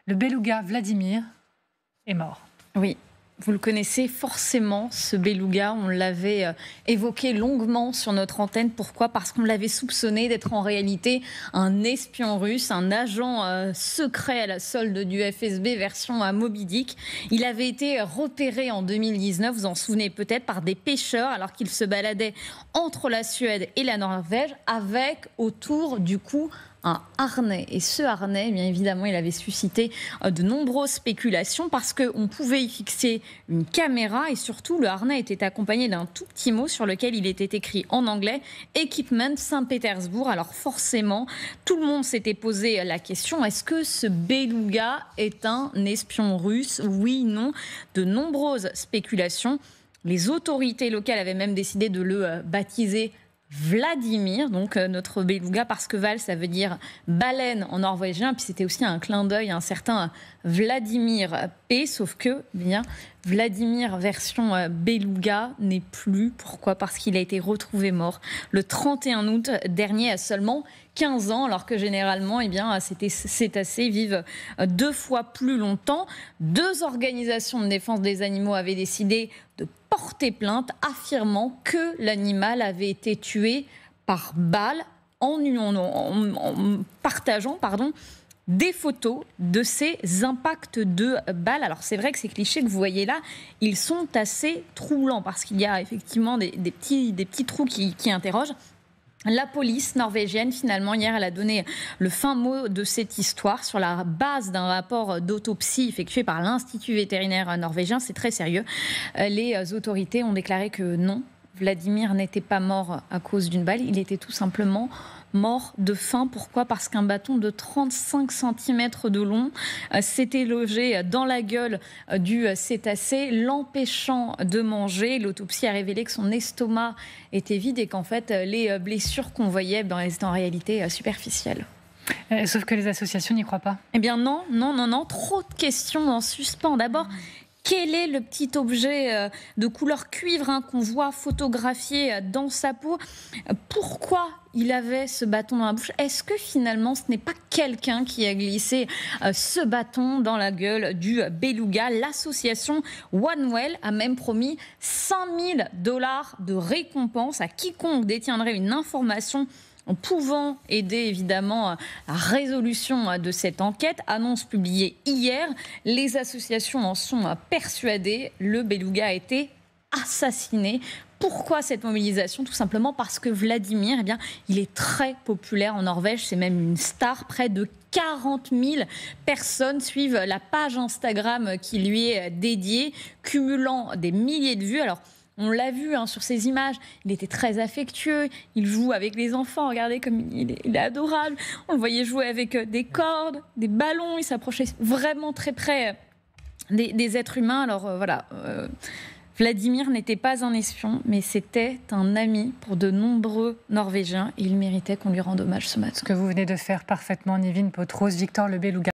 Le beluga Vladimir est mort. Oui, vous le connaissez forcément, ce beluga. On l'avait évoqué longuement sur notre antenne. Pourquoi? Parce qu'on l'avait soupçonné d'être en réalité un espion russe, un agent secret à la solde du FSB version Moby Dick. Il avait été repéré en 2019, vous en souvenez peut-être, par des pêcheurs alors qu'il se baladait entre la Suède et la Norvège avec autour du cou un harnais. Et ce harnais, bien évidemment, il avait suscité de nombreuses spéculations parce qu'on pouvait y fixer une caméra et surtout le harnais était accompagné d'un tout petit mot sur lequel il était écrit en anglais « Equipment Saint-Pétersbourg ». Alors forcément, tout le monde s'était posé la question, est-ce que ce beluga est un espion russe? Oui, non. De nombreuses spéculations. Les autorités locales avaient même décidé de le baptiser Vladimir, donc notre beluga, parce que Val, ça veut dire baleine en norvégien, puis c'était aussi un clin d'œil à un certain Vladimir P, sauf que, bien, Vladimir version beluga n'est plus. Pourquoi? Parce qu'il a été retrouvé mort le 31 août dernier à seulement 15 ans, alors que généralement, eh bien, ces cétacés vivent 2 fois plus longtemps. 2 organisations de défense des animaux avaient décidé de porter plainte, affirmant que l'animal avait été tué par balle en partageant des photos de ces impacts de balles. Alors c'est vrai que ces clichés que vous voyez là, ils sont assez troublants parce qu'il y a effectivement des petits trous qui interrogent. La police norvégienne, finalement, hier, elle a donné le fin mot de cette histoire sur la base d'un rapport d'autopsie effectué par l'Institut vétérinaire norvégien. C'est très sérieux. Les autorités ont déclaré que non, Vladimir n'était pas mort à cause d'une balle. Il était tout simplement mort de faim. Pourquoi? Parce qu'un bâton de 35 cm de long s'était logé dans la gueule du cétacé, l'empêchant de manger. L'autopsie a révélé que son estomac était vide et qu'en fait, les blessures qu'on voyait, étaient en réalité superficielles. Sauf que les associations n'y croient pas. Eh bien non. Trop de questions en suspens. D'abord, quel est le petit objet de couleur cuivre qu'on voit photographié dans sa peau? Pourquoi il avait ce bâton dans la bouche? Est-ce que finalement ce n'est pas quelqu'un qui a glissé ce bâton dans la gueule du beluga? L'association OneWell a même promis $5 000 de récompense à quiconque détiendrait une information en pouvant aider évidemment à la résolution de cette enquête. Annonce publiée hier, les associations en sont persuadées, le beluga a été assassiné. Pourquoi cette mobilisation? Tout simplement parce que Vladimir, il est très populaire en Norvège, c'est même une star. Près de 40 000 personnes suivent la page Instagram qui lui est dédiée, cumulant des milliers de vues. Alors, on l'a vu sur ces images, il était très affectueux, il joue avec les enfants, regardez comme il est adorable. On le voyait jouer avec des cordes, des ballons, il s'approchait vraiment très près des êtres humains. Alors voilà, Vladimir n'était pas un espion, mais c'était un ami pour de nombreux Norvégiens et il méritait qu'on lui rende hommage ce matin. Ce que vous venez de faire parfaitement, Nivine Potros, Victor le beluga.